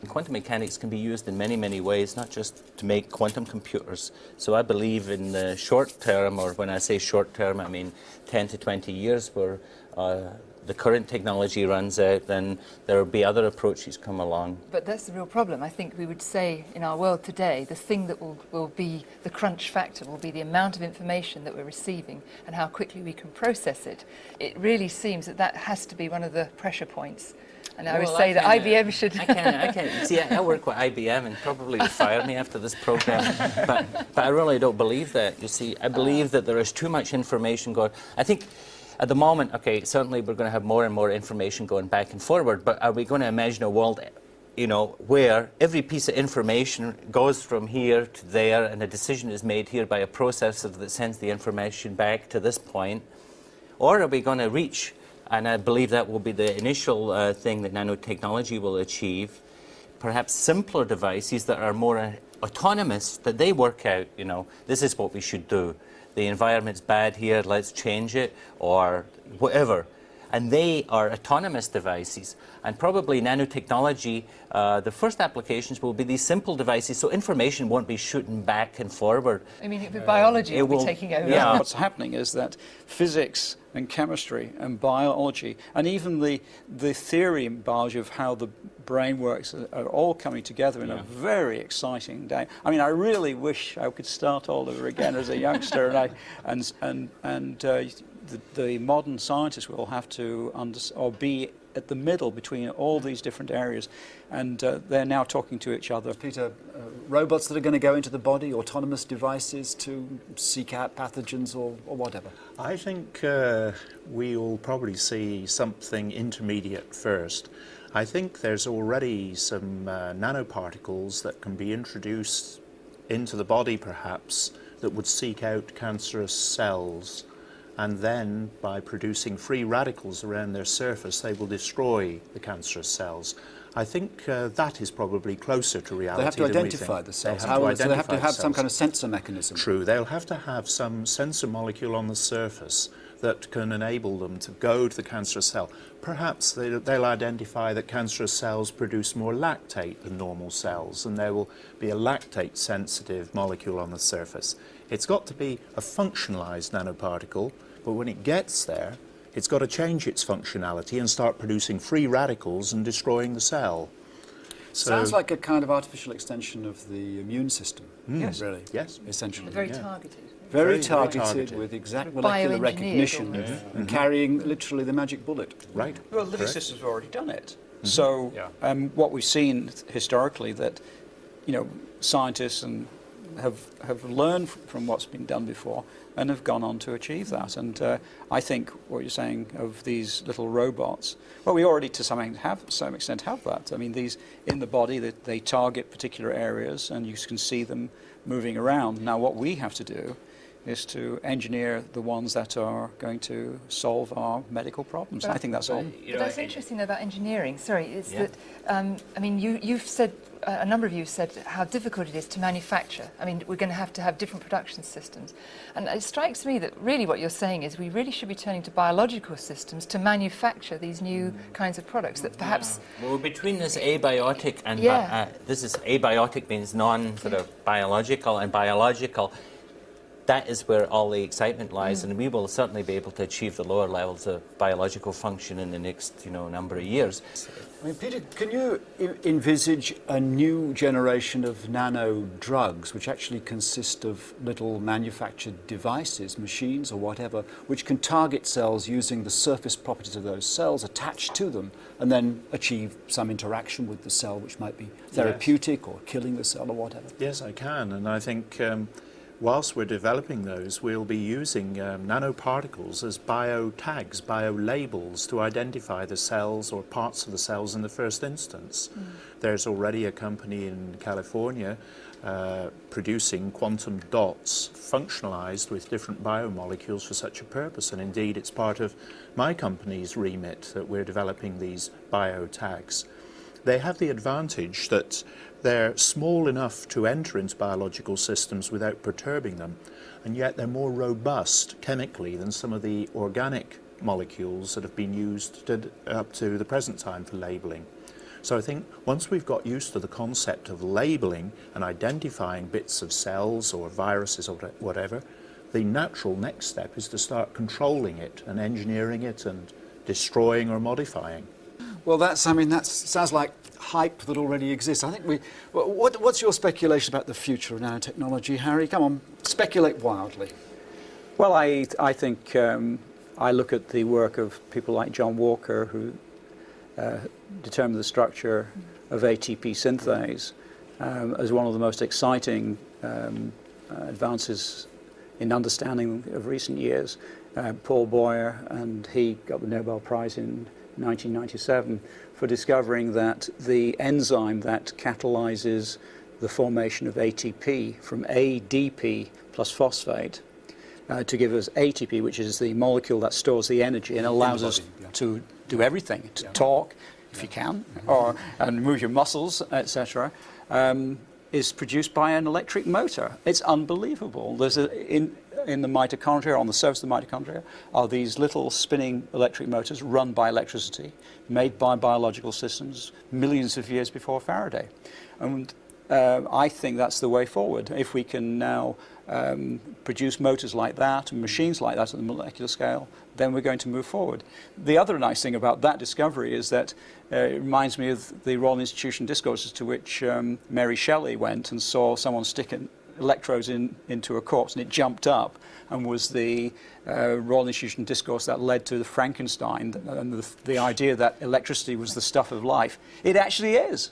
quantum mechanics can be used in many, many ways, not just to make quantum computers. So I believe in the short term, or when I say short term, I mean 10 to 20 years, where the current technology runs out, then there will be other approaches come along. But that's the real problem. I think we would say in our world today, the thing that will be the crunch factor will be the amount of information that we're receiving and how quickly we can process it. It really seems that that has to be one of the pressure points. And I would say that IBM should... I can see, I work with IBM and probably will fire me after this program, but I really don't believe that. You see, I believe that there is too much information going... I think at the moment, okay, certainly we're going to have more and more information going back and forward, but are we going to imagine a world, you know, where every piece of information goes from here to there and a decision is made here by a processor that sends the information back to this point? Or are we going to reach, and I believe that will be the initial thing that nanotechnology will achieve, perhaps simpler devices that are more autonomous, that they work out, you know, this is what we should do. The environment's bad here, let's change it, or whatever. And they are autonomous devices. And probably nanotechnology, the first applications will be these simple devices, so information won't be shooting back and forward. I mean, biology will be taking over. Yeah. What's happening is that physics and chemistry and biology, and even the theory in biology of how the brain works are all coming together in a very exciting day. I mean, I really wish I could start all over again as a youngster, the modern scientists will have to be at the middle between all these different areas, and they're now talking to each other. Peter, robots that are going to go into the body, autonomous devices to seek out pathogens or whatever? I think we'll probably see something intermediate first. I think there's already some nanoparticles that can be introduced into the body perhaps that would seek out cancerous cells, and then by producing free radicals around their surface they will destroy the cancerous cells. I think that is probably closer to reality. They have to identify the cells. So they have to have some kind of sensor mechanism. True, they'll have to have some sensor molecule on the surface that can enable them to go to the cancerous cell. Perhaps they'll identify that cancerous cells produce more lactate than normal cells, and there will be a lactate-sensitive molecule on the surface. It's got to be a functionalized nanoparticle, but when it gets there, it's got to change its functionality and start producing free radicals and destroying the cell. So, sounds like a kind of artificial extension of the immune system. Yes, really. Yes, essentially. Very targeted. Very targeted with exact molecular recognition and carrying literally the magic bullet. Right. Well, living systems have already done it. So what we've seen historically that, you know, scientists have learned from what's been done before and have gone on to achieve that. And I think what you're saying of these little robots, well, we already to some extent have that. I mean, these in the body, they target particular areas and you can see them moving around. Now what we have to do is to engineer the ones that are going to solve our medical problems. I think that's all. But that's interesting about engineering. Sorry, is that I mean, you've said a number of you said how difficult it is to manufacture. I mean, we're going to have different production systems, and it strikes me that really what you're saying is we really should be turning to biological systems to manufacture these new kinds of products that perhaps. Well, between this abiotic and this is abiotic means non-sort of biological and biological. That is where all the excitement lies, and we will certainly be able to achieve the lower levels of biological function in the next, number of years. I mean, Peter, can you envisage a new generation of nano drugs, which actually consist of little manufactured devices, machines or whatever, which can target cells using the surface properties of those cells attached to them, and then achieve some interaction with the cell, which might be therapeutic or killing the cell or whatever? Yes, I can, and I think whilst we're developing those, we'll be using nanoparticles as bio-tags, bio-labels to identify the cells or parts of the cells in the first instance. There's already a company in California producing quantum dots functionalized with different biomolecules for such a purpose, and indeed it's part of my company's remit that we're developing these bio-tags. They have the advantage that they're small enough to enter into biological systems without perturbing them, and yet they're more robust chemically than some of the organic molecules that have been used up to the present time for labeling. So I think once we've got used to the concept of labeling and identifying bits of cells or viruses or whatever, the natural next step is to start controlling it and engineering it and destroying or modifying. Well, that sounds like hype that already exists. I think what's your speculation about the future of nanotechnology, Harry? Come on, speculate wildly. Well, I think I look at the work of people like John Walker, who determined the structure of ATP synthase as one of the most exciting advances in understanding of recent years. Paul Boyer, and he got the Nobel Prize in 1997 for discovering that the enzyme that catalyzes the formation of ATP from ADP plus phosphate to give us ATP, which is the molecule that stores the energy and allows us to do everything, to talk, if you can, and move your muscles, etc., is produced by an electric motor. It's unbelievable. There's in the mitochondria, on the surface of the mitochondria, are these little spinning electric motors run by electricity, made by biological systems millions of years before Faraday. And I think that's the way forward. If we can now produce motors like that and machines like that at the molecular scale, then we're going to move forward. The other nice thing about that discovery is that it reminds me of the Royal Institution discourses to which Mary Shelley went and saw someone stick electrodes into a corpse, and it jumped up and was the Royal Institution discourse that led to the Frankenstein and the idea that electricity was the stuff of life. It actually is.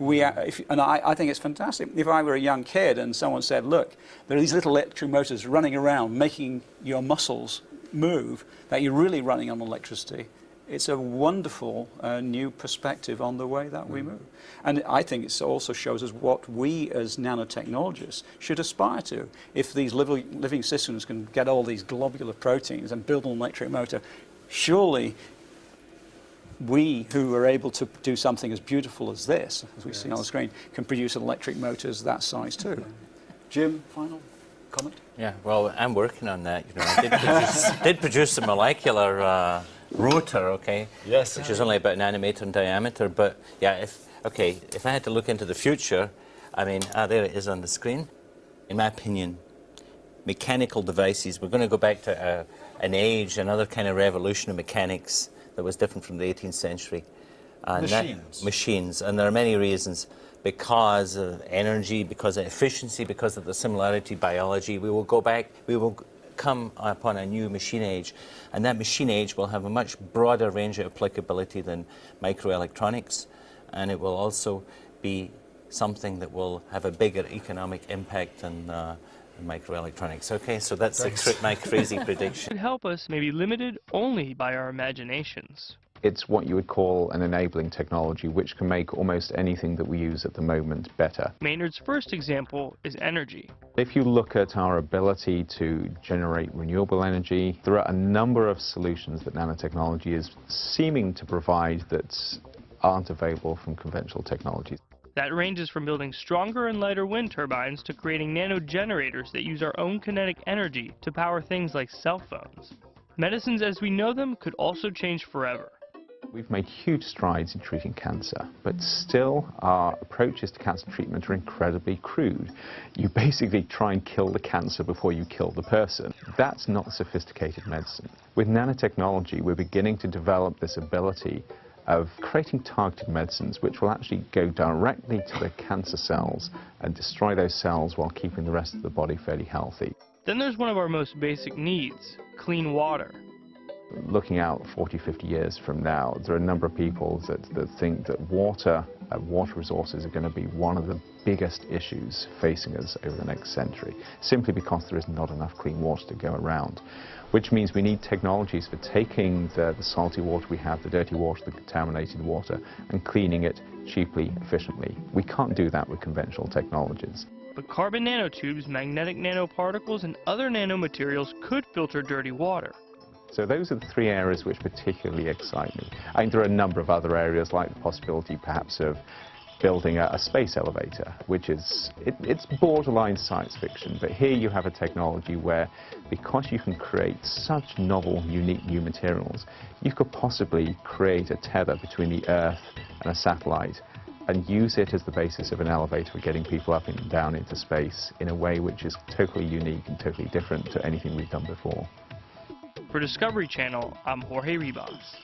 I think it's fantastic. If I were a young kid and someone said, look, there are these little electric motors running around making your muscles move, that you're really running on electricity, it's a wonderful new perspective on the way that we move. And I think it also shows us what we as nanotechnologists should aspire to. If these living systems can get all these globular proteins and build an electric motor, surely we who are able to do something as beautiful as this, as we see on the screen, can produce electric motors that size too. Jim, final comment? Yeah, well, I'm working on that. You know, I did produce a molecular rotor, okay? Yes. Which is only about a nanometer in diameter. But yeah, if I had to look into the future, I mean, there it is on the screen. In my opinion, mechanical devices, we're going to go back to an age, another kind of revolution of mechanics that was different from the 18th century. And machines. And there are many reasons. Because of energy, because of efficiency, because of the similarity to biology, we will go back, we will come upon a new machine age. And that machine age will have a much broader range of applicability than microelectronics. And it will also be something that will have a bigger economic impact than microelectronics. Okay, so that's my crazy prediction. Could help us may be limited only by our imaginations. It's what you would call an enabling technology, which can make almost anything that we use at the moment better. Maynard's first example is energy. If you look at our ability to generate renewable energy, there are a number of solutions that nanotechnology is seeming to provide that aren't available from conventional technologies. That ranges from building stronger and lighter wind turbines to creating nanogenerators that use our own kinetic energy to power things like cell phones. Medicines as we know them could also change forever. We've made huge strides in treating cancer, but still our approaches to cancer treatment are incredibly crude. You basically try and kill the cancer before you kill the person. That's not sophisticated medicine. With nanotechnology, we're beginning to develop this ability of creating targeted medicines which will actually go directly to the cancer cells and destroy those cells while keeping the rest of the body fairly healthy. Then there's one of our most basic needs, clean water. Looking out 40, 50 years from now, there are a number of people that think that water resources are going to be one of the biggest issues facing us over the next century, simply because there is not enough clean water to go around, which means we need technologies for taking the salty water we have, the dirty water, the contaminated water, and cleaning it cheaply, efficiently. We can't do that with conventional technologies. But carbon nanotubes, magnetic nanoparticles, and other nanomaterials could filter dirty water. So those are the three areas which particularly excite me. I think there are a number of other areas, like the possibility perhaps of building a space elevator, which is, it's borderline science fiction, but here you have a technology where, because you can create such novel, unique new materials, you could possibly create a tether between the Earth and a satellite and use it as the basis of an elevator for getting people up and down into space in a way which is totally unique and totally different to anything we've done before. For Discovery Channel, I'm Jorge Ribas.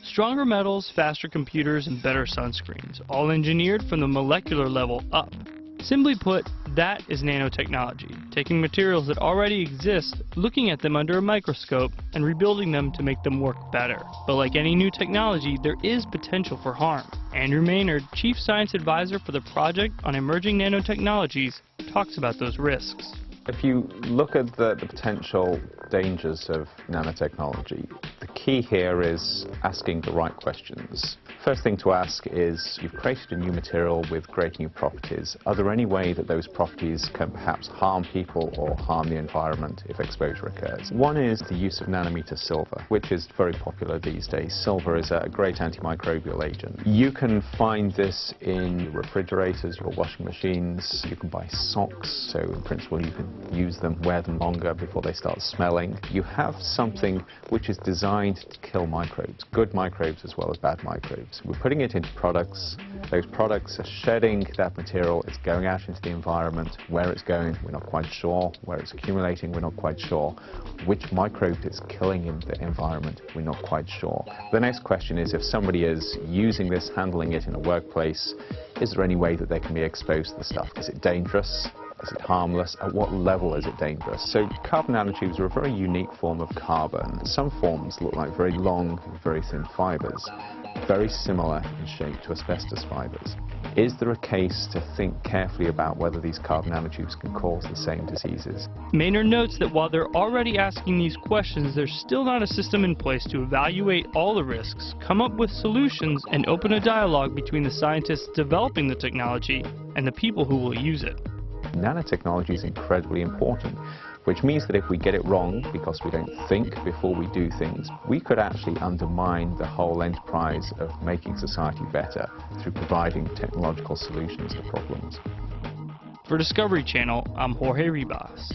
Stronger metals, faster computers, and better sunscreens, all engineered from the molecular level up. Simply put, that is nanotechnology, taking materials that already exist, looking at them under a microscope, and rebuilding them to make them work better. But like any new technology, there is potential for harm. Andrew Maynard, Chief Science Advisor for the Project on Emerging Nanotechnologies, talks about those risks. If you look at the potential dangers of nanotechnology, the key here is asking the right questions. First thing to ask is, you've created a new material with great new properties. Are there any way that those properties can perhaps harm people or harm the environment if exposure occurs? One is the use of nanometer silver, which is very popular these days. Silver is a great antimicrobial agent. You can find this in your refrigerators, your washing machines. You can buy socks, so in principle you can use them, wear them longer before they start smelling. You have something which is designed to kill microbes, good microbes as well as bad microbes. We're putting it into products. Those products are shedding that material. It's going out into the environment. Where it's going, we're not quite sure. Where it's accumulating, we're not quite sure. Which microbe it's killing in the environment, we're not quite sure. The next question is, if somebody is using this, handling it in a workplace, is there any way that they can be exposed to the stuff? Is it dangerous? Is it harmless? At what level is it dangerous? So carbon nanotubes are a very unique form of carbon. Some forms look like very long, very thin fibers, very similar in shape to asbestos fibers. Is there a case to think carefully about whether these carbon nanotubes can cause the same diseases? Maynard notes that while they're already asking these questions, there's still not a system in place to evaluate all the risks, come up with solutions, and open a dialogue between the scientists developing the technology and the people who will use it. Nanotechnology is incredibly important, which means that if we get it wrong because we don't think before we do things, we could actually undermine the whole enterprise of making society better through providing technological solutions to problems. For Discovery Channel, I'm Jorge Ribas.